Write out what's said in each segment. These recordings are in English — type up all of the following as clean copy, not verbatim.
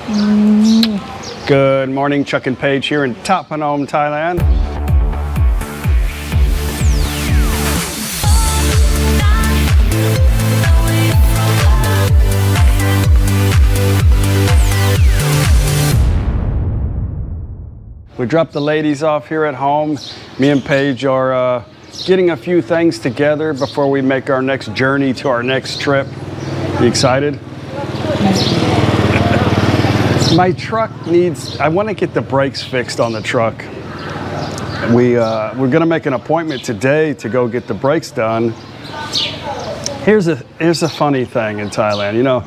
Good morning, Chuck and Paige here in Thap Phnom, Thailand. We dropped the ladies off here at home. Me and Paige are getting a few things together before we make our next journey to our next trip. You excited? My truck needs, I want to get the brakes fixed on the truck. We're going to make an appointment today to go get the brakes done. Here's a funny thing in Thailand, you know,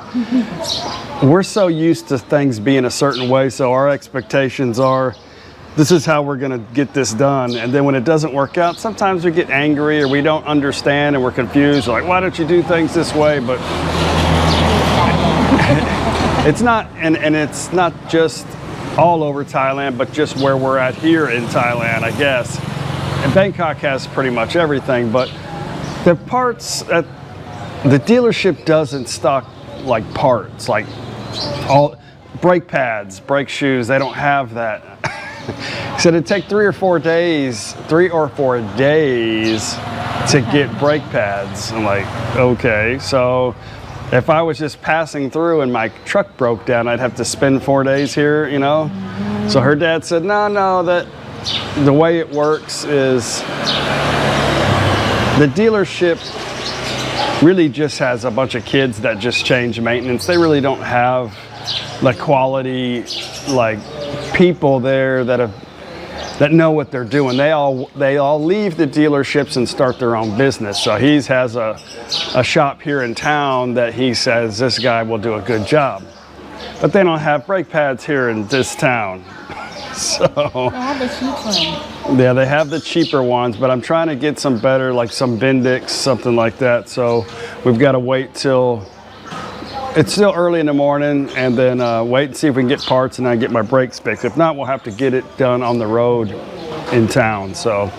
we're so used to things being a certain way, so our expectations are, this is how we're going to get this done. And then when it doesn't work out, sometimes we get angry or we don't understand and we're confused, like, why don't you do things this way? But it's not, and it's not just all over Thailand, but just where we're at here in Thailand, I guess. And Bangkok has pretty much everything, but the parts at the dealership doesn't stock like parts, like all brake pads, brake shoes, they don't have that. He said it'd take 3 or 4 days to get brake pads. I'm like, okay, so if I was just passing through and my truck broke down, I'd have to spend 4 days here, you know? So her dad said, no, that the way it works is the dealership really just has a bunch of kids that just change maintenance. They really don't have the quality, like, people there that know what they're doing. They all leave the dealerships and start their own business. So he has a shop here in town that he says this guy will do a good job. But they don't have brake pads here in this town. So they have the cheap ones. Yeah, they have the cheaper ones, but I'm trying to get some better, like some Bendix, something like that. So we've got to wait till it's still early in the morning, and then wait and see if we can get parts and then get my brakes fixed. If not, we'll have to get it done on the road in town. So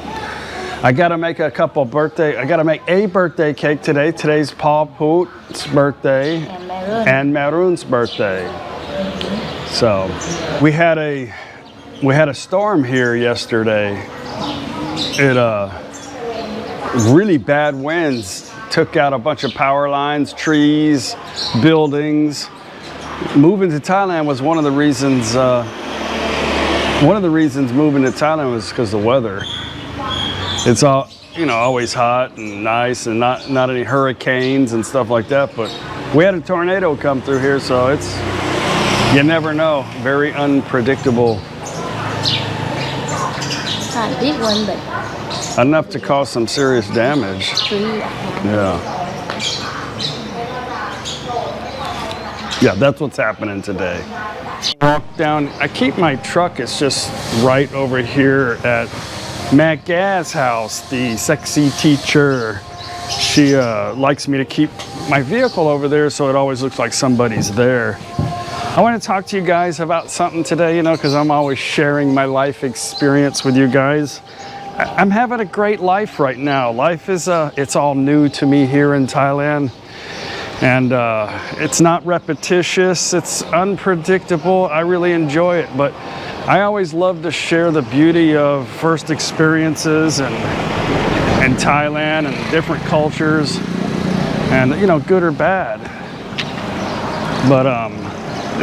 I got to make I got to make a birthday cake today. Today's Paul Poot's birthday and Maroon's birthday. So we had a storm here yesterday. It really bad winds took out a bunch of power lines, trees, buildings. Moving to Thailand was one of the reasons. Moving to Thailand was because of the weather. It's all, you know, always hot and nice, and not any hurricanes and stuff like that. But we had a tornado come through here, so it's, you never know. Very unpredictable. Not a big one, but enough to cause some serious damage. Yeah, that's what's happening today. Walk down, I keep my truck, it's just right over here at Magix's house, the sexy teacher. She likes me to keep my vehicle over there so it always looks like somebody's there. I want to talk to you guys about something today, you know, because I'm always sharing my life experience with you guys. I'm having a great life right now. Life is, it's all new to me here in Thailand. And it's not repetitious, it's unpredictable. I really enjoy it, but I always love to share the beauty of first experiences and Thailand and different cultures, and, you know, good or bad. But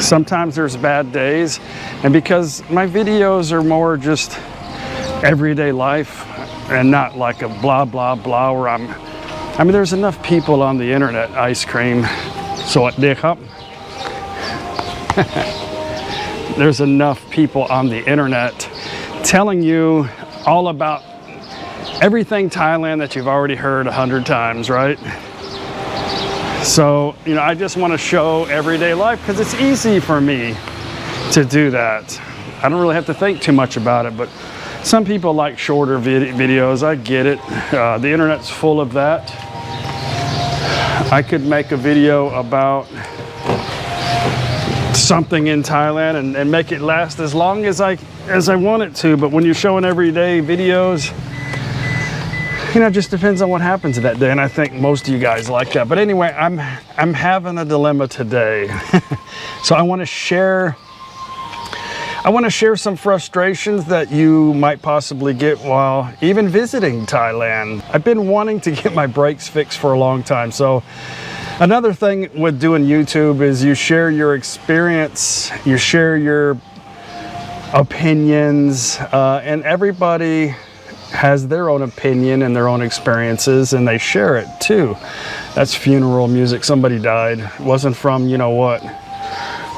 sometimes there's bad days, and because my videos are more just everyday life and not like a blah blah blah where I mean, there's enough people on the internet, ice cream, there's enough people on the internet telling you all about everything Thailand that you've already heard 100 times, right? So, you know, I just want to show everyday life because it's easy for me to do that. I don't really have to think too much about it, but some people like shorter videos. I get it. The internet's full of that. I could make a video about something in Thailand and make it last as long as I want it to, but when you're showing everyday videos, you know, it just depends on what happens that day, and I think most of you guys like that. But anyway, I'm having a dilemma today. So I want to share I want to share some frustrations that you might possibly get while even visiting Thailand. I've been wanting to get my brakes fixed for a long time. So another thing with doing YouTube is you share your experience, you share your opinions, and everybody has their own opinion and their own experiences, and they share it too. That's funeral music. Somebody died. It wasn't from you know what,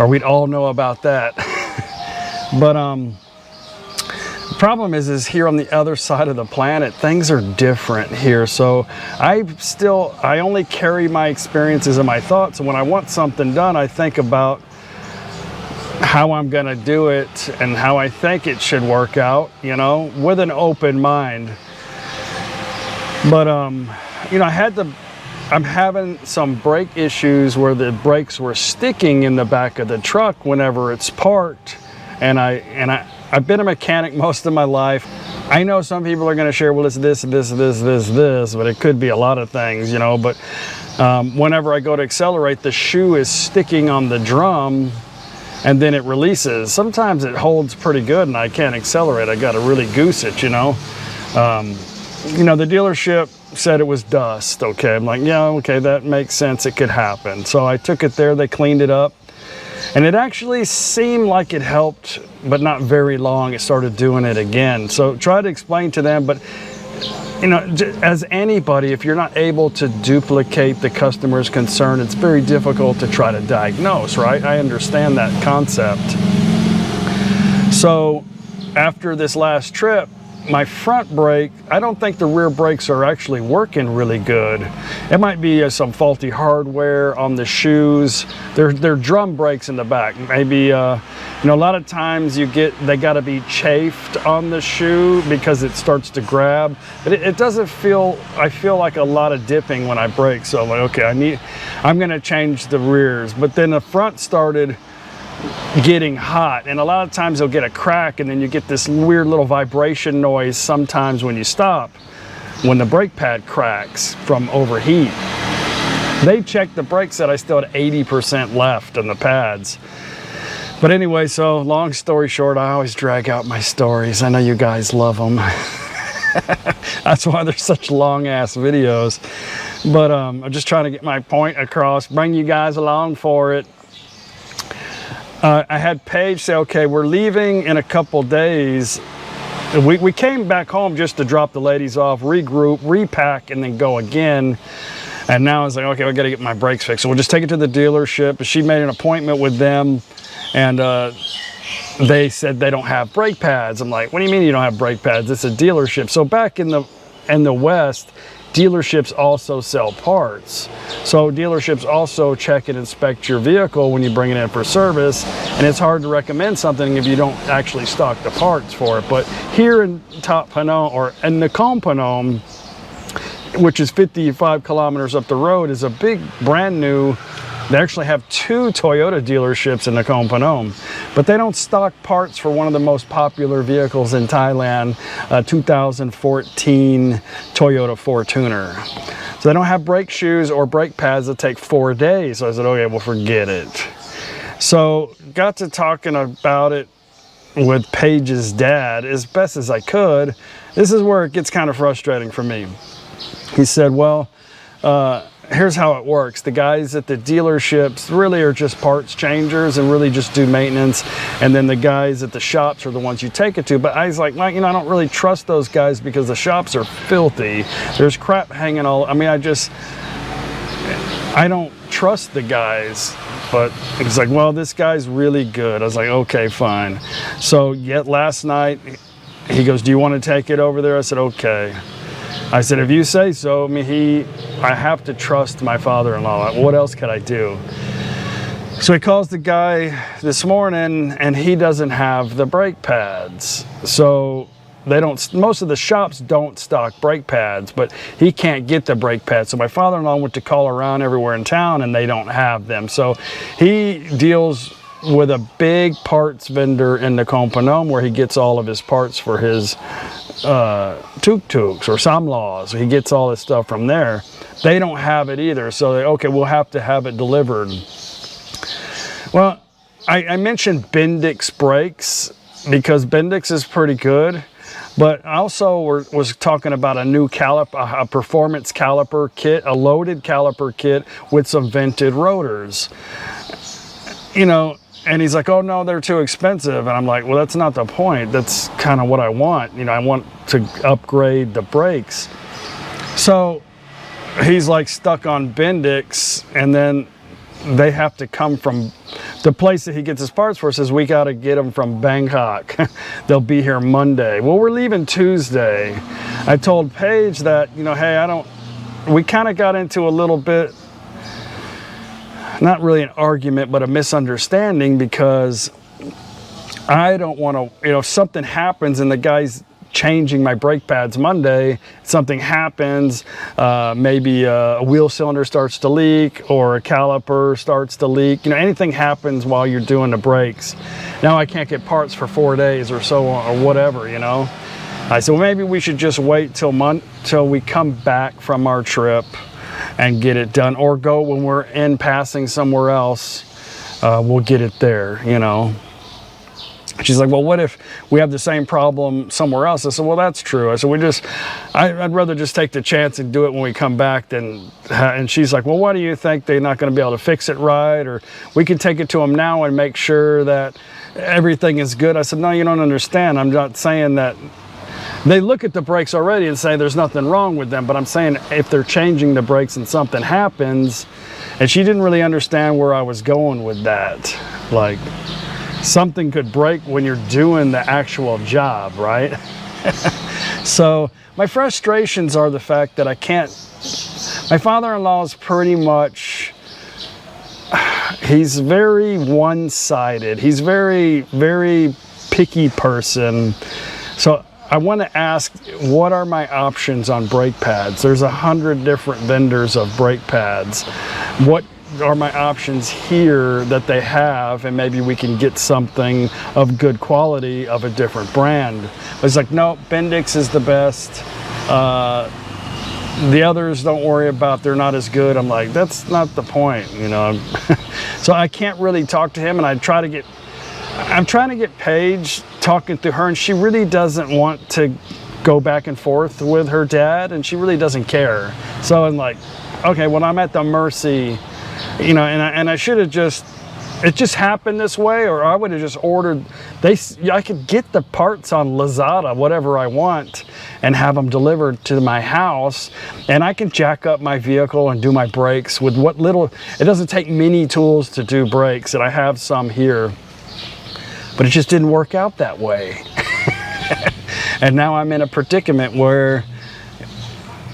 or we'd all know about that. But the problem is here on the other side of the planet, things are different here. So I only carry my experiences and my thoughts. And when I want something done, I think about how I'm gonna do it and how I think it should work out, you know, with an open mind. But you know, I'm having some brake issues where the brakes were sticking in the back of the truck whenever it's parked. And I've been a mechanic most of my life. I know some people are going to share, well, it's this, but it could be a lot of things, you know. But whenever I go to accelerate, the shoe is sticking on the drum and then it releases. Sometimes it holds pretty good and I can't accelerate. I got to really goose it, you know. You know, the dealership said it was dust. Okay, I'm like, yeah, okay, that makes sense. It could happen. So I took it there. They cleaned it up. And it actually seemed like it helped, but not very long. It started doing it again. So try to explain to them, but you know, as anybody, if you're not able to duplicate the customer's concern, it's very difficult to try to diagnose, right? I understand that concept. So after this last trip, my front brake, I don't think the rear brakes are actually working really good. It might be some faulty hardware on the shoes. They're drum brakes in the back. Maybe, you know, a lot of times they gotta be chafed on the shoe because it starts to grab. But it doesn't feel, I feel like a lot of dipping when I brake. So I'm like, okay, I'm gonna change the rears. But then the front started getting hot, and a lot of times they'll get a crack and then you get this weird little vibration noise sometimes when you stop, when the brake pad cracks from overheat. They checked the brakes, said I still had 80% left in the pads. But anyway, so long story short, I always drag out my stories. I know you guys love them. That's why they're such long ass videos. But I'm just trying to get my point across, bring you guys along for it. I had Paige say, okay, we're leaving in a couple days. We came back home just to drop the ladies off, regroup, repack, and then go again. And now I was like, okay, we got to get my brakes fixed. So we'll just take it to the dealership. She made an appointment with them, and they said they don't have brake pads. I'm like, what do you mean you don't have brake pads? It's a dealership. So back in the West, dealerships also sell parts. So dealerships also check and inspect your vehicle when you bring it in for service, and it's hard to recommend something if you don't actually stock the parts for it. But here in Thap Phnom, or in Nakhon Phanom, which is 55 kilometers up the road, is a big brand new. They actually have 2 Toyota dealerships in Nakhon Phanom, but they don't stock parts for one of the most popular vehicles in Thailand, 2014 Toyota Fortuner. So they don't have brake shoes or brake pads that take 4 days. So I said, okay, well, forget it. So got to talking about it with Paige's dad as best as I could. This is where it gets kind of frustrating for me. He said, well, here's how it works. The guys at the dealerships really are just parts changers and really just do maintenance. And then the guys at the shops are the ones you take it to. But I was like, well, you know, I don't really trust those guys because the shops are filthy. There's crap hanging all, I mean, I don't trust the guys. But it's like, well, this guy's really good. I was like, okay, fine. So yet last night, he goes, do you want to take it over there? I said, okay. I said, if you say so. I mean, I have to trust my father-in-law. What else could I do? So he calls the guy this morning, and he doesn't have the brake pads. So they don't, most of the shops don't stock brake pads, but he can't get the brake pads. So my father-in-law went to call around everywhere in town, and they don't have them. So he deals with a big parts vendor in Nakhon Phanom where he gets all of his parts for his tuk-tuks or samlaws. He gets all this stuff from there. They don't have it either, so okay, we'll have to have it delivered. Well, I mentioned Bendix brakes because Bendix is pretty good, but I also was talking about a new caliper, a performance caliper kit, a loaded caliper kit with some vented rotors. You know, and he's like, oh no, they're too expensive. And I'm like, well, that's not the point. That's kind of what I want. You know, I want to upgrade the brakes. So he's like stuck on Bendix, and then they have to come from the place that he gets his parts for. Says we got to get them from Bangkok. They'll be here Monday. Well, we're leaving Tuesday. I told Paige that, you know, hey, we kind of got into a little bit, not really an argument, but a misunderstanding, because I don't want to, you know, if something happens and the guy's changing my brake pads Monday, something happens, maybe a wheel cylinder starts to leak or a caliper starts to leak, you know, anything happens while you're doing the brakes. Now I can't get parts for 4 days or so on, or whatever, you know. I said, well, maybe we should just wait till we come back from our trip and get it done, or go when we're in passing somewhere else, we'll get it there, you know. She's like, well, what if we have the same problem somewhere else? I said, well, that's true. I said, I'd rather just take the chance and do it when we come back than, and she's like, well, why do you think they're not going to be able to fix it right? Or we can take it to them now and make sure that everything is good. I said, no, you don't understand. I'm not saying that. They look at the brakes already and say there's nothing wrong with them, but I'm saying if they're changing the brakes and something happens, and she didn't really understand where I was going with that. Like, something could break when you're doing the actual job, right? So my frustrations are the fact that I can't, my father-in-law is pretty much, he's very one-sided. He's very, very picky person. So I want to ask, what are my options on brake pads? There's 100 different vendors of brake pads. What are my options here that they have, and maybe we can get something of good quality of a different brand? It's like, no, Bendix is the best. The others, don't worry about, they're not as good. I'm like, that's not the point, you know. So I can't really talk to him, and I'm trying to get Paige talking to her, and she really doesn't want to go back and forth with her dad, and she really doesn't care. So I'm like, okay, well, I'm at the mercy, you know, and I should have just, it just happened this way, or I would have just ordered, I could get the parts on Lazada, whatever I want, and have them delivered to my house, and I can jack up my vehicle and do my brakes with what little, it doesn't take many tools to do brakes, and I have some here. But it just didn't work out that way. And now I'm in a predicament where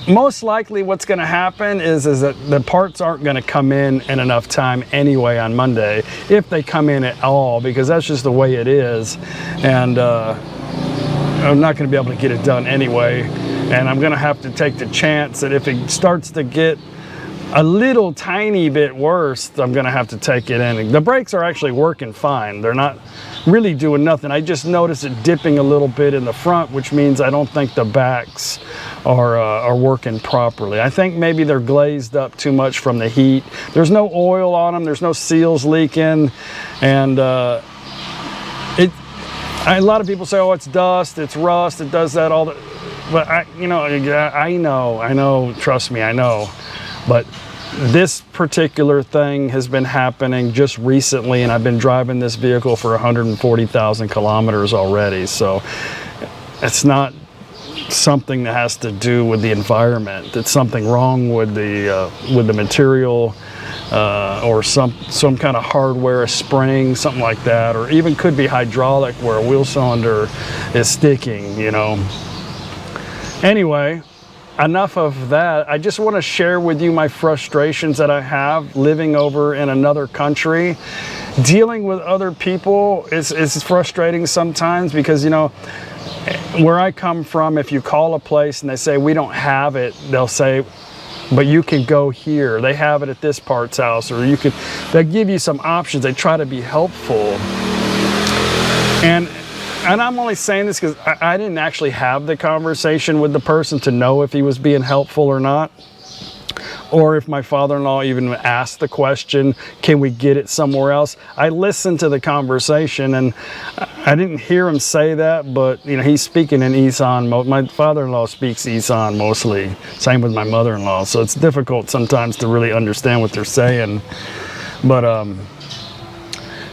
most likely what's going to happen is that the parts aren't going to come in enough time anyway on Monday, if they come in at all, because that's just the way it is. And I'm not going to be able to get it done anyway. And I'm going to have to take the chance that if it starts to get a little tiny bit worse, I'm going to have to take it in. The brakes are actually working fine. They're not really doing nothing. I just noticed it dipping a little bit in the front, which means I don't think the backs are working properly. I think maybe they're glazed up too much from the heat. There's no oil on them. There's no seals leaking. And a lot of people say, oh, it's dust, it's rust, it does that all the, but I know, trust me, I know. But this particular thing has been happening just recently, and I've been driving this vehicle for 140,000 kilometers already. So it's not something that has to do with the environment. It's something wrong with the material, or some kind of hardware, a spring, something like that, or even could be hydraulic where a wheel cylinder is sticking, you know. Anyway, enough of that. I just want to share with you my frustrations that I have living over in another country. Dealing with other people is frustrating sometimes, because, you know, where I come from, if you call a place and they say we don't have it, they'll say, but you can go here. They have it at this parts house, or they'll give you some options. They try to be helpful. And I'm only saying this because I didn't actually have the conversation with the person to know if he was being helpful or not. Or if my father-in-law even asked the question, can we get it somewhere else? I listened to the conversation, and I didn't hear him say that, but you know, he's speaking in Isaan. My father-in-law speaks Isaan mostly. Same with my mother-in-law. So it's difficult sometimes to really understand what they're saying. But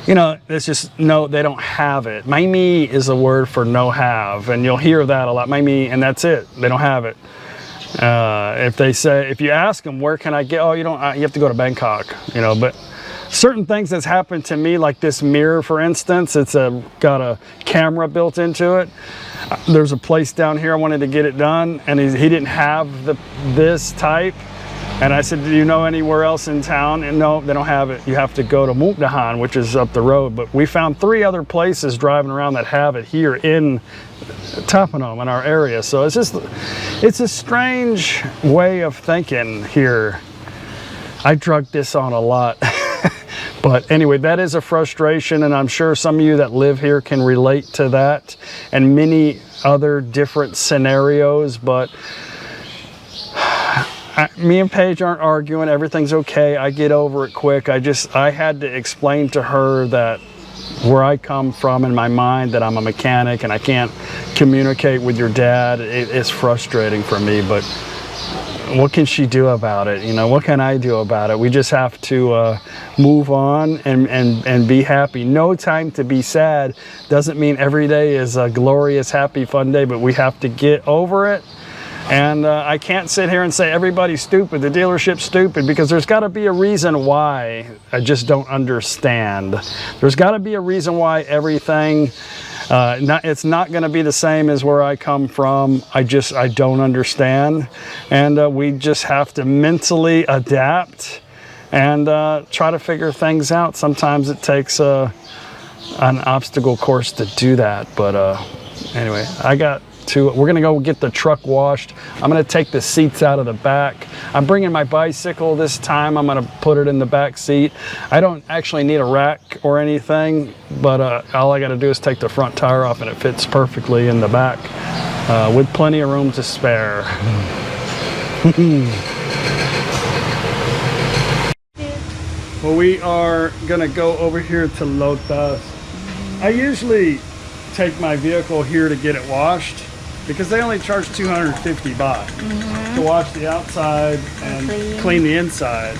you know, it's just, no, they don't have it. Maimi is a word for no have, and you'll hear that a lot. Maimi, and that's it. They don't have it. If they say, if you ask them, where can I get? Oh, you don't. You have to go to Bangkok. You know, but certain things that's happened to me, like this mirror, for instance, it's got a camera built into it. There's a place down here I wanted to get it done, and he didn't have this type. And I said, do you know anywhere else in town? And no, they don't have it. You have to go to Mukdahan, which is up the road. But we found 3 other places driving around that have it here in Tapanum, in our area. So it's just, it's a strange way of thinking here. I drug this on a lot. But anyway, that is a frustration, and I'm sure some of you that live here can relate to that and many other different scenarios. But me and Paige aren't arguing. Everything's okay. I get over it quick. I had to explain to her that where I come from in my mind, that I'm a mechanic and I can't communicate with your dad. It's frustrating for me, but what can she do about it? You know, what can I do about it? We just have to move on and be happy. No time to be sad. Doesn't mean every day is a glorious, happy, fun day, but we have to get over it. And I can't sit here and say everybody's stupid, the dealership's stupid, because there's got to be a reason why. I just don't understand. There's got to be a reason why everything, it's not going to be the same as where I come from. I don't understand. And we just have to mentally adapt and try to figure things out. Sometimes it takes an obstacle course to do that. But anyway, we're gonna go get the truck washed. I'm gonna take the seats out of the back. I'm bringing my bicycle this time. I'm gonna put it in the back seat. I don't actually need a rack or anything, but all I gotta do is take the front tire off and it fits perfectly in the back with plenty of room to spare. Well, we are gonna go over here to Lotus. I usually take my vehicle here to get it washed, because they only charge 250 baht to wash the outside and clean the inside.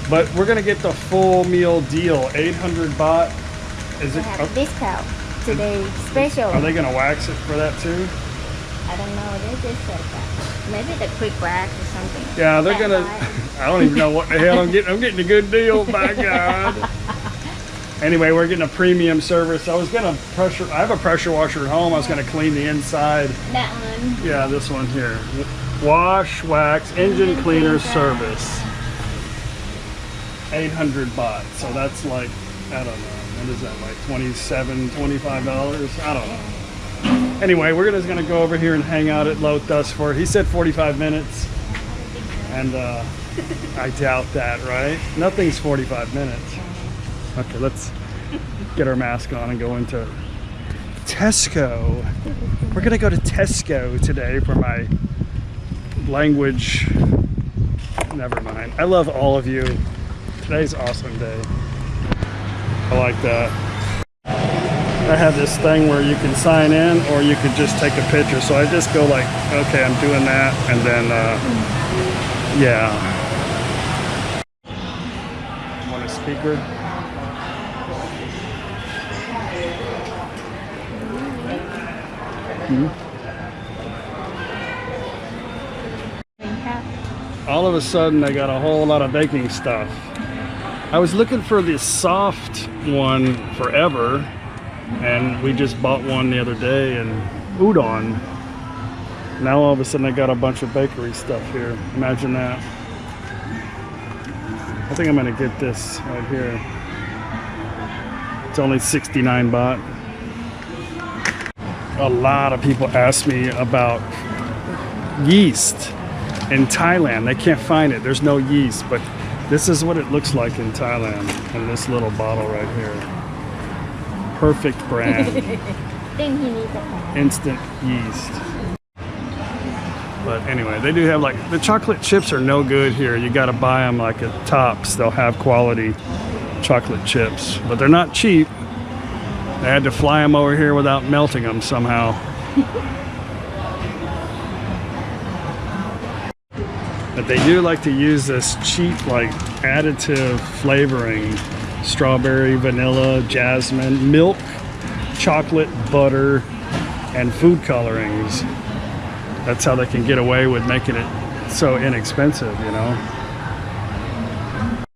But we're gonna get the full meal deal, 800 baht. Is it have a discount today, special? Are they gonna wax it for that too? I don't know. They just said that. Maybe the quick wax or something. Yeah, they're gonna. I don't even know what the hell I'm getting. I'm getting a good deal, by God. Anyway, we're getting a premium service. I have a pressure washer at home. I was going to clean the inside. That one? Yeah, this one here. Wash, wax, engine cleaner service. 800 baht. So that's like, I don't know. What is that, like $27, $25? I don't know. Anyway, we're just going to go over here and hang out at Lotus for, he said 45 minutes. And I doubt that, right? Nothing's 45 minutes. Okay, let's get our mask on and go into Tesco. We're gonna go to Tesco today for my language. Never mind. I love all of you. Today's an awesome day. I like that. I have this thing where you can sign in or you could just take a picture. So I just go like, okay, I'm doing that, and then yeah. Want a speaker? All of a sudden I got a whole lot of baking stuff. I was looking for the soft one forever, and we just bought one the other day, and udon. Now all of a sudden I got a bunch of bakery stuff here. Imagine that. I think I'm gonna get this right here. It's only 69 baht. A lot of people ask me about yeast in Thailand. They can't find it. There's no yeast, but this is what it looks like in Thailand in this little bottle right here. Perfect brand. Instant yeast. But anyway, they do have like, the chocolate chips are no good here. You got to buy them like at Tops. They'll have quality chocolate chips, but they're not cheap. They had to fly them over here without melting them somehow. But they do like to use this cheap like additive flavoring. Strawberry, vanilla, jasmine, milk, chocolate, butter, and food colorings. That's how they can get away with making it so inexpensive, you know.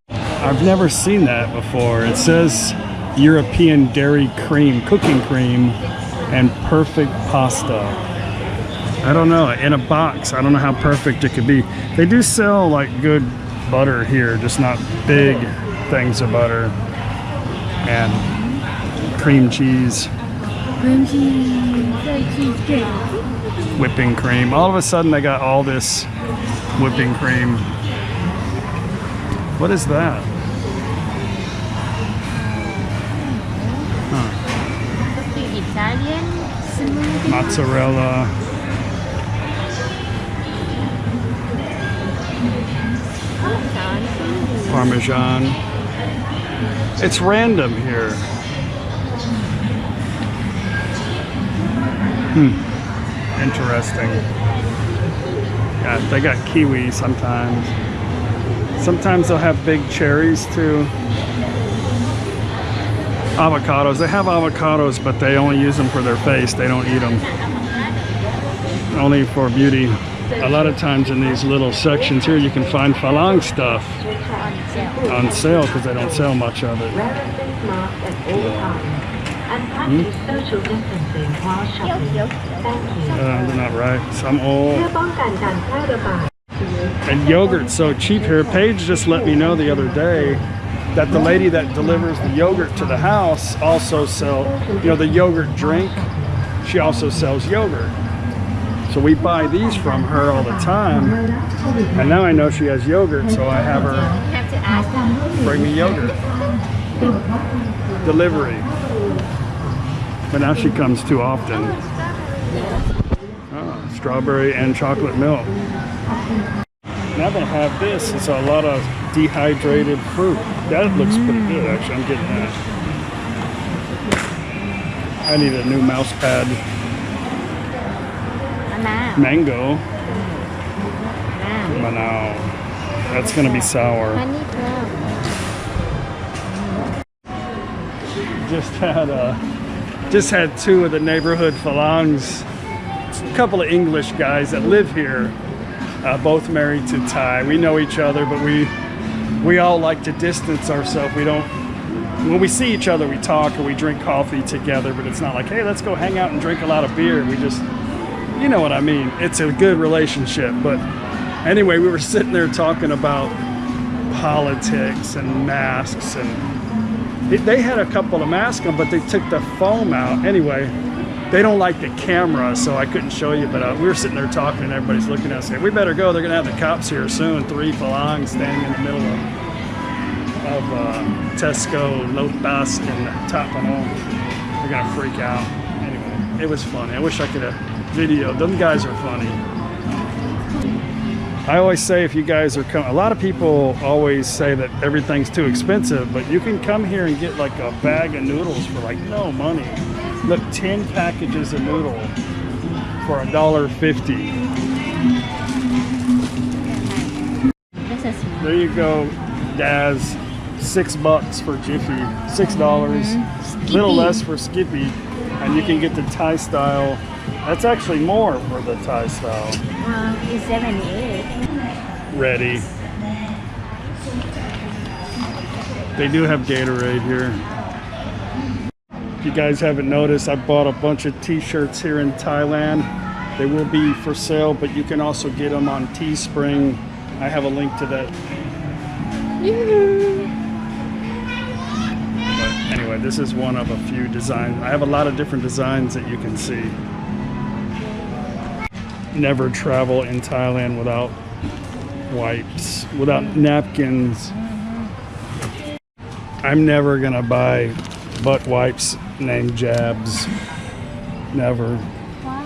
I've never seen that before. It says European dairy cream, cooking cream, and perfect pasta. I don't know, in a box. I don't know how perfect it could be. They do sell like good butter here, just not big things of butter. And cream cheese. Cream cheese, cheesecake. Whipping cream. All of a sudden they got all this whipping cream. What is that? Huh. Italian smoothie. Mozzarella. Parmesan. It's random here. Interesting. Yeah, they got kiwi sometimes. Sometimes they'll have big cherries too. Avocados. They have avocados, but they only use them for their face. They don't eat them. Only for beauty. A lot of times in these little sections here, you can find falang stuff on sale because they don't sell much of it. They're not right. Some old. And yogurt's so cheap here. Paige just let me know the other day that the lady that delivers the yogurt to the house also sells, you know, the yogurt drink. She also sells yogurt. So we buy these from her all the time, and now I know she has yogurt, so I have her bring me yogurt. Delivery. But now she comes too often. Oh, strawberry and chocolate milk. Now they have this. It's a lot of dehydrated fruit. That looks pretty good, actually. I'm getting that. I need a new mouse pad. Mango. Manao. That's gonna be sour. Just had two of the neighborhood Falangs. A couple of English guys that live here, both married to Thai. We know each other, but we all like to distance ourselves. We don't. When we see each other, we talk or we drink coffee together, but it's not like, hey, let's go hang out and drink a lot of beer. We just. You know what I mean? It's a good relationship. But anyway, we were sitting there talking about politics and masks, and they had a couple of masks on, but they took the foam out. Anyway, they don't like the camera, so I couldn't show you, but we were sitting there talking and everybody's looking at us saying, we better go. They're going to have the cops here soon. 3 Falangs standing in the middle of Tesco, Lotus, and Tapanong. They're going to freak out. Anyway, it was funny. I wish I could have video. Them guys are funny. I always say if you guys are coming, a lot of people always say that everything's too expensive, but you can come here and get like a bag of noodles for like no money. Look, 10 packages of noodle for $1.50. There you go, Daz. $6 for Jiffy, $6. Little less for Skippy, and you can get the Thai style. That's actually more for the Thai style. It's 78. Ready. They do have Gatorade here. If you guys haven't noticed, I bought a bunch of t-shirts here in Thailand. They will be for sale, but you can also get them on Teespring. I have a link to that. But anyway, this is one of a few designs. I have a lot of different designs that you can see. Never travel in Thailand without wipes, without napkins. I'm never gonna buy butt wipes named Jabs. Never. Why?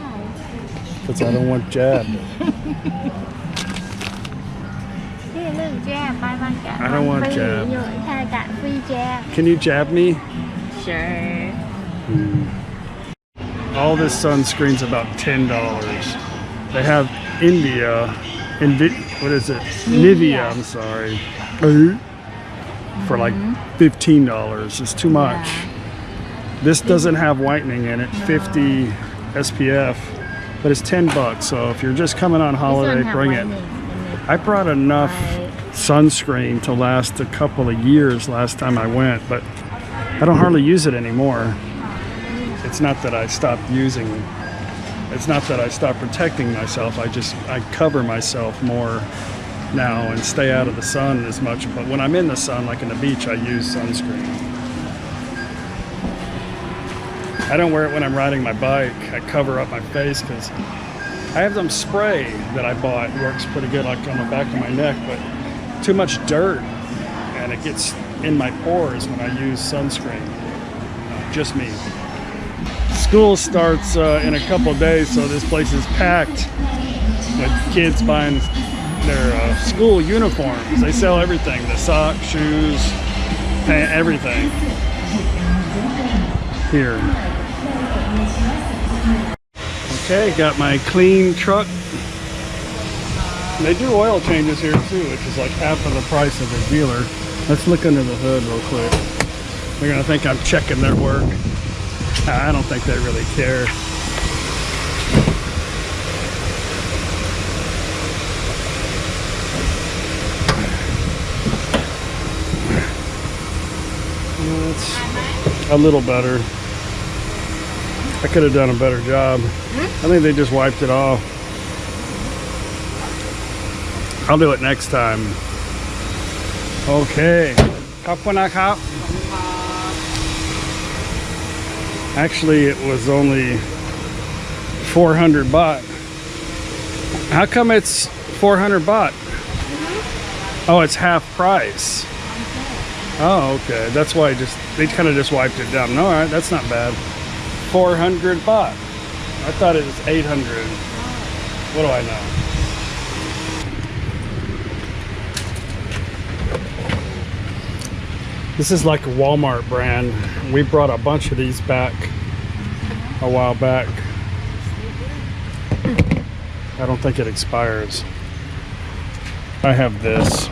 because I don't want jabbed. I don't want jab. Can you jab me? Sure. All this sunscreen's about $10. They have India, what is it? Nivea, I'm sorry. For like $15. It's too much. This doesn't have whitening in it, 50 SPF, but it's $10. So if you're just coming on holiday, bring it. I brought enough sunscreen to last a couple of years last time I went, but I don't hardly use it anymore. It's not that I stopped using, it's not that I stopped protecting myself. I cover myself more now and stay out of the sun as much. But when I'm in the sun, like in the beach, I use sunscreen. I don't wear it when I'm riding my bike. I cover up my face because I have some spray that I bought. It works pretty good, like on the back of my neck, but too much dirt and it gets in my pores when I use sunscreen. Just me. School starts in a couple days, so this place is packed with kids buying their school uniforms. They sell everything, the socks, shoes, pants, everything here. Okay, got my clean truck. They do oil changes here too, which is like half of the price of a dealer. Let's look under the hood real quick. They're gonna think I'm checking their work. I don't think they really care. It's a little better. I could have done a better job. I think they just wiped it off. I'll do it next time. Okay. Actually, it was only 400 baht. How come it's 400 baht? Oh, it's half price. Oh, okay. That's why they kind of just wiped it down. No, all right, that's not bad. 400 baht. I thought it was 800. What do I know? This is like a Walmart brand. We brought a bunch of these back a while back. I don't think it expires. I have this.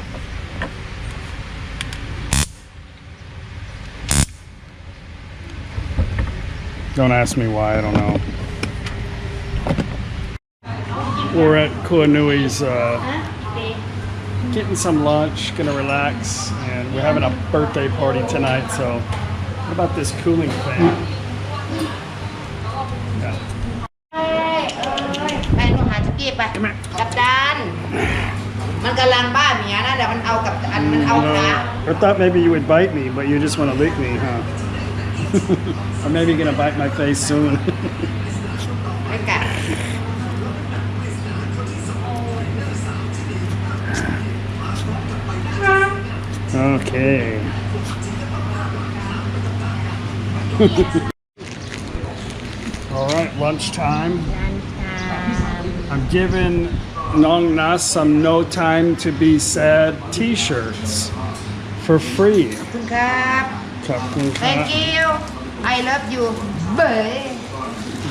Don't ask me why, I don't know. We're at Kuanui's getting some lunch, gonna relax, and we're having a birthday party tonight, so what about this cooling fan? Yeah. ไปหนูหาจักรีบไปกับจานมันกำลังบ้าเมียนะเดี๋ยวมันเอากับอันมันเอาขา I thought maybe you would bite me, but you just want to lick me, huh? Or maybe you're gonna bite my face soon. ไม่กัด Okay. All right, lunchtime. I'm giving Nong Nas some No Time to Be Sad t-shirts for free. ขอบคุณครับ Thank you I love you เบย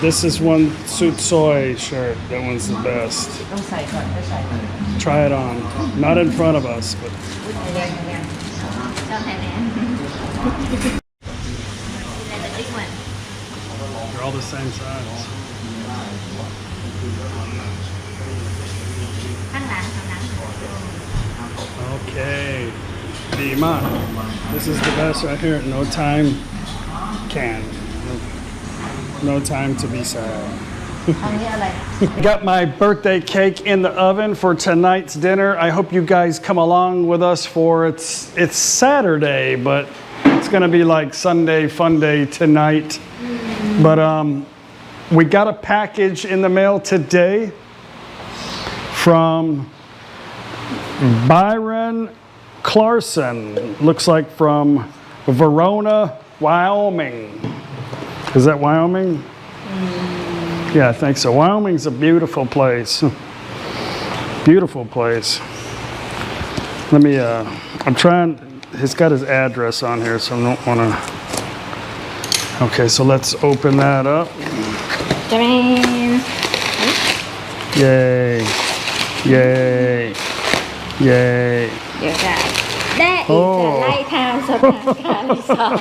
This is one Suit Soy shirt. That one's the best. ต้องใส่ก่อนใส่ก่อน Try it on. Not in front of us, but they're all the same size. Okay. Dima. This is the best right here. No time can. No time to be sad. อันนี้อะไร Got my birthday cake in the oven for tonight's dinner. I hope you guys come along with us for it's Saturday, but it's gonna be like Sunday fun day tonight. But we got a package in the mail today from Byron Clarkson. Looks like from Verona, Wyoming. Is that Wyoming? Yeah, I think so. Wyoming's a beautiful place. Beautiful place. Let me, I'm trying, he's got his address on here, so I don't want to. Okay, so let's open that up. Yay. Yay. Yay. That is the lighthouse of Resort.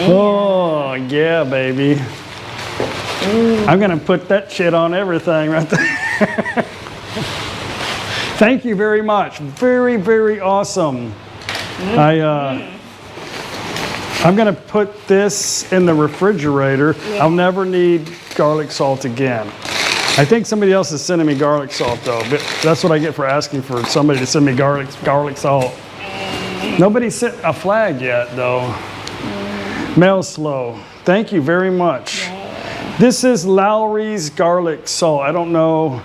Oh, yeah, baby. I'm going to put that shit on everything right there. Thank you very much. Very, very awesome. I'm going to put this in the refrigerator. Yeah. I'll never need garlic salt again. I think somebody else is sending me garlic salt though. But that's what I get for asking for somebody to send me garlic salt. Nobody sent a flag yet though. Mail slow. Thank you very much. This is Lowry's garlic salt. I don't know.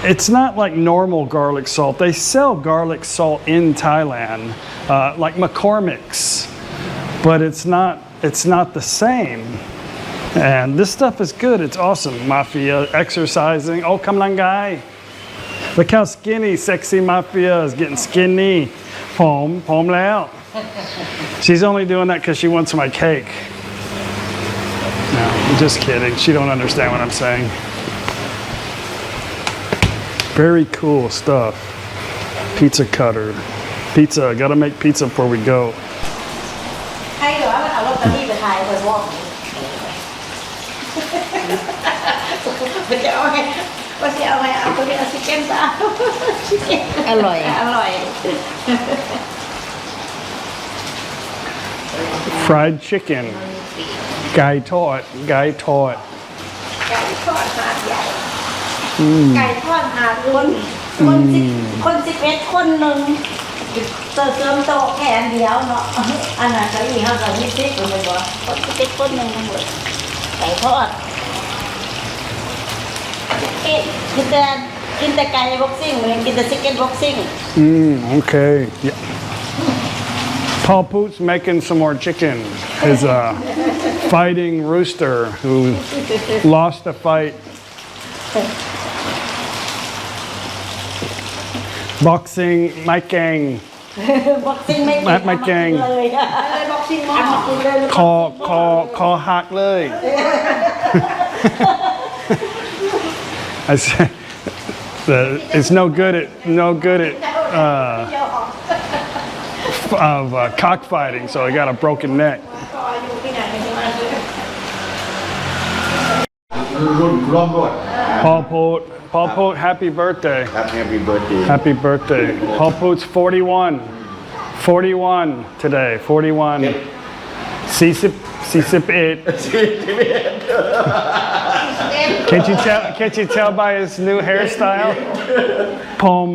It's not like normal garlic salt. They sell garlic salt in Thailand, like McCormick's, but it's not the same. And this stuff is good. It's awesome. Mafia exercising. Oh, come on, guy. Look how skinny sexy Mafia is getting skinny. Pom lao. She's only doing that because she wants my cake. No, I'm just kidding. She don't understand what I'm saying. Very cool stuff. Pizza cutter. Pizza. Gotta make pizza before we go. Fried chicken. Gai tod. Gai tod. ไก่ทอดหาคน11 คนหนึ่งเติมโต๊ะแค่อันเดียวเนาะอันนั้นก็อีกเขาก็20 คนเลยบ่คน11 คนหนึ่งทั้งหมดไก่ทอดกินแต่ไก่บ็อกซิ่งเลยกินแต่ชิคเก้นบ็อกซิ่ง Okay. Yeah. Paul Poot's making some more chicken. His fighting rooster who lost the fight. Boxing, my gang. Boxing ไม่ gang. เลย Boxing มาคอหักเลย I said it's no good at cockfighting, so I got a broken neck. Paul Poot, happy birthday. Happy birthday. Happy birthday. Paul Poot's 41. 41 today. 41. 41. Can't you tell by his new hairstyle? Pom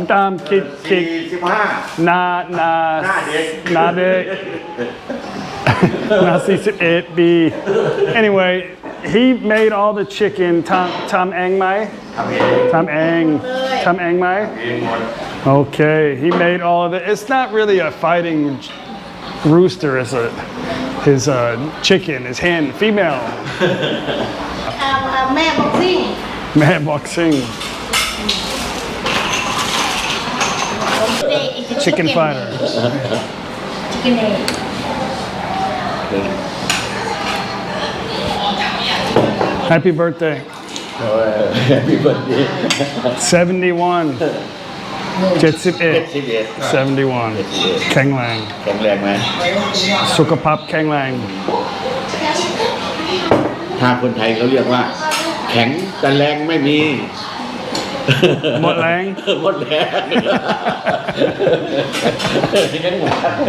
dam kid 45 na dek na 41 B. Anyway, he made all the chicken. Tam Eng Mai? Tam Eng Mai? Okay, he made all of it. It's not really a fighting rooster, is it? His chicken, his hen, female. แม่บ็อกซิ่ง Man boxing. Chicken fighter. Chicken egg. Happy birthday. Happy birthday. 71. 71. 71. แข็งแรง แข็งแรงไหม สุขภาพแข็งแรง ถ้าคนไทยเขาเรียกว่า แข็งแต่แรงไม่มี หมดแรง หมดแรง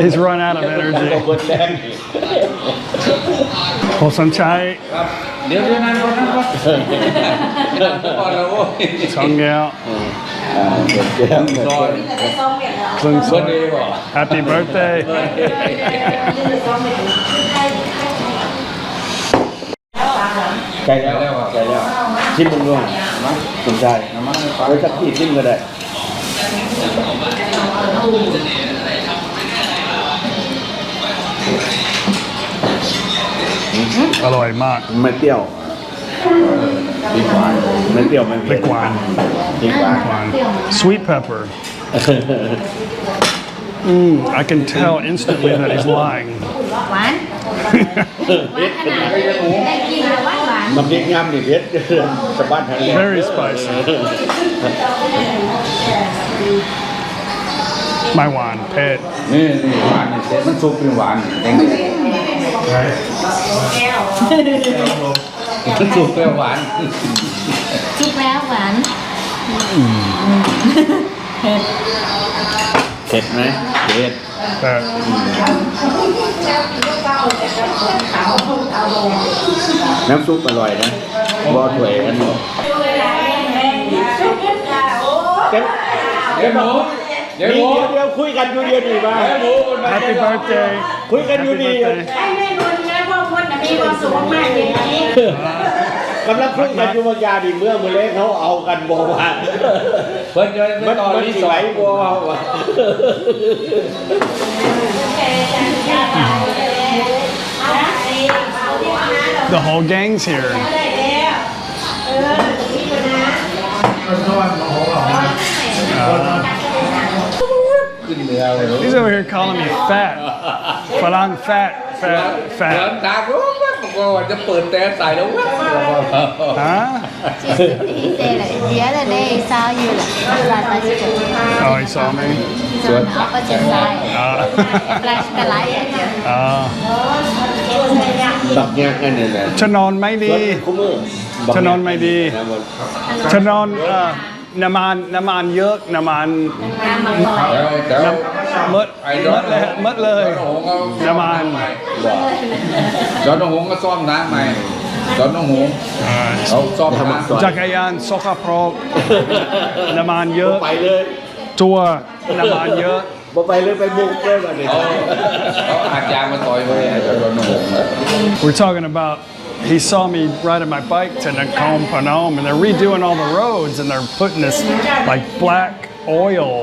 He's run out of energy. หมดแรง โอสัญชัย เดี๋ยวนั่นก่อนแล้วโว้ย สองแก้ว ซอย ครึ่งซอย ดีกว่า Happy birthday. ใกล้แล้วใกล้แล้วชิมมึงด้วยสนใจไว้สักที่ชิมก็ได้ อร่อยมาก ไม่เปรี้ยวพริกหวานไม่เปรี้ยวไม่ พริกหวาน พริกหวาน หวาน sweet pepper I can tell instantly that he's lying หวานขนาดได้กินแล้วหวาน น้ำพริกย่ำนี่เผ็ดสะบัดทัน very spicy ไม่หวานเผ็ด นี่หวานนี่เสร็จมันซุปเป็นหวานแดงมันซุปเป็นหวาน ชุบแล้วหวาน เผ็ดไหมเผ็ด แต่ น้ำซุปอร่อยนะบ่ถ้วยอันนี้เดี๋ยวหมูเดี๋ยวหมู เดี๋ยวคุยกันอยู่เดียวดีบ้าง เดี๋ยวหมูมัน Happy birthday คุยกันอยู่ดี ให้แม่บุญนะพ่อพุทธมีความสุขมากอย่างนี้ กำลังคุยกันอยู่บางยาดีเมื่อมือเล็กเขาเอากันบอกว่า เพิ่นจะไปต่อที่ส ไห อ ว ง บอกว่า the whole gang's here he's over here calling me fat ฝรั่ง fat เดิน fat ตาก็ว่าจะเปิดแต่ใส่แล้วว่า huh he said like the other day he saw you like bicycle oh he saw me he's on the opposite side flash the light at you ตักแยกกันเนี่ยแหละ ฉันนอนไม่ดี คุ้มมือ ฉันนอนไม่ดีฉันนอนน้ำมันเยอะน้ำมัน แต่ มดเลยน้ำมัน จอนหงก็ซ่อมน้ำใหม่จอนหงเขาซ่อมน้ำ จักรยานสกปรกน้ำมันเยอะ ไปเลย ตัวน้ำมันเยอะ บ่ไปเลยไปบุกเลยแบบนี้ เขาอาจยางมาต่อยไปจอนหง We're talking about he saw me riding my bike to Nakhon Phanom and they're redoing all the roads and they're putting this like black oil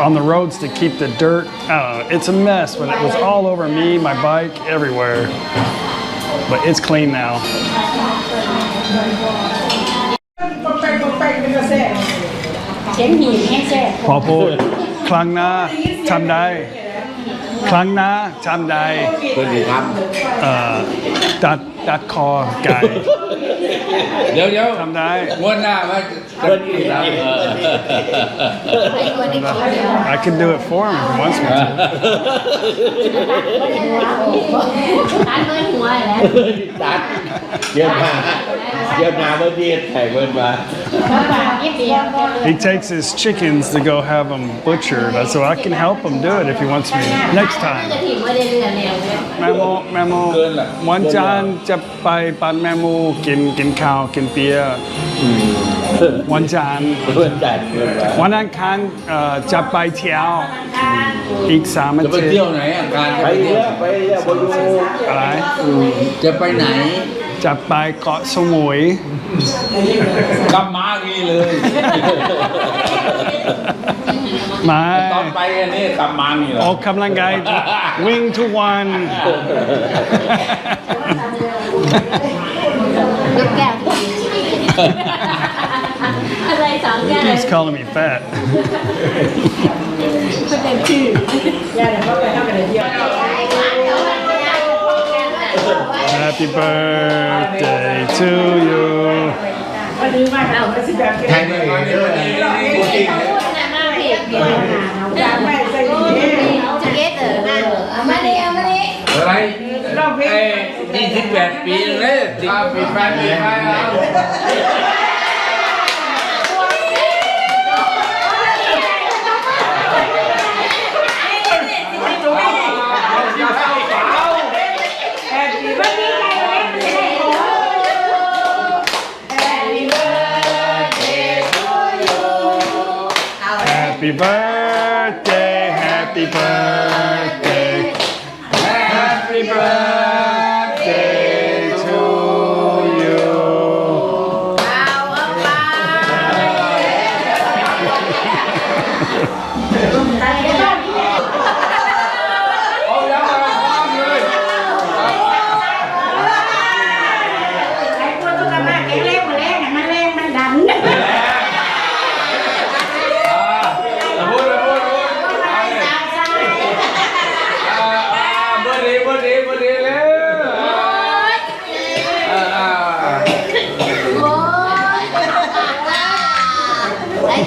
on the roads to keep the dirt. I don't know. It's a mess, but it was all over me, my bike, everywhere. But it's clean now. เข็นหีบให้แซ่บ พอพูดครั้งหน้าทำได้ครั้งหน้าทำได้ เพื่อนที่ท ตัดคอไก่ เดี๋ยว ทำได้ งวดหน้ามาจะกินแล้ว I can do it for him if he wants me to. ตัดด้วยหัวแล้ว ำตัดเดี๋ยวนาเมื่อดีไถ่เพิ่นมา He takes his chickens to go have them butchered, so I can help him do it if he wants me next time. จะถิ่นว่าได้เรือนแนวเนี่ย แมโมวันจันทร์จะไปปันแมโมกินข้าวกินเบียร์วันจันทร์ เพื่อนจัดเพื่อนมา วันอังคารจะไปเที่ยวอีก3 อา จะไป ทิต เที่ยว ย์ ไหนอาการจะ ไป ไปเที่ เรื่ ย อ วย ไปเรื่อยบ่อยู่ อะไร จะไปไหน จะไปเกาะสมุย กลับมาอีเลย ไม่ ตอนไปอันนี้กลับมานี่เหร อ อ อกกำลังกายวิ่งทุกวัน ยกแก้วอะไรสองแก้ว He's calling me fat. เป็นชื่อ Happy birthday to you. ใครไม่มาเนี่ยพูดจริง อะไร28 ปีเลยปีแปดปีไปแล้ว Happy birthday, happy birthday, happy birthday to you. เอาแล้วมาพร้อมเลย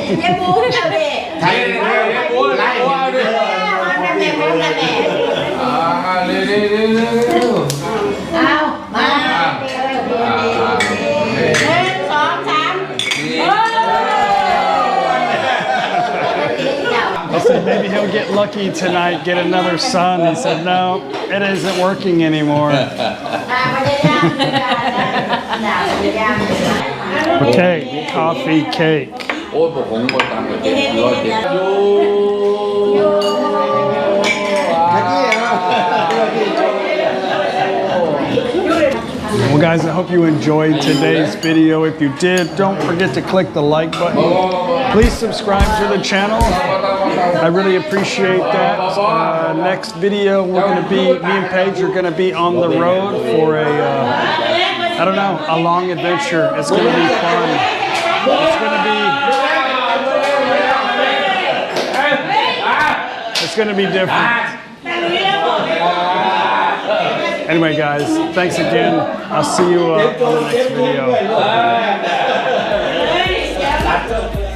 อย่าบู๊นะเว้ย ไทยเลยโอ้ยไล่ว้าวด้วย มันแม่บู๊นะแม่ เร็ว เอามา1 2 3 I said maybe he'll get lucky tonight, get another son. He said, no, it isn't working anymore. Okay, coffee cake. โอ้ยบอกผมบอกตามกับเจ็ดร้อยเจ็ด Well, guys, I hope you enjoyed today's video. If you did, don't forget to click the like button. Please subscribe to the channel. I really appreciate that. Next video, me and Paige are going to be on the road for I don't know, a long adventure. It's going to be fun. It's going to be different. Anyway, guys, thanks again. I'll see you on the next video.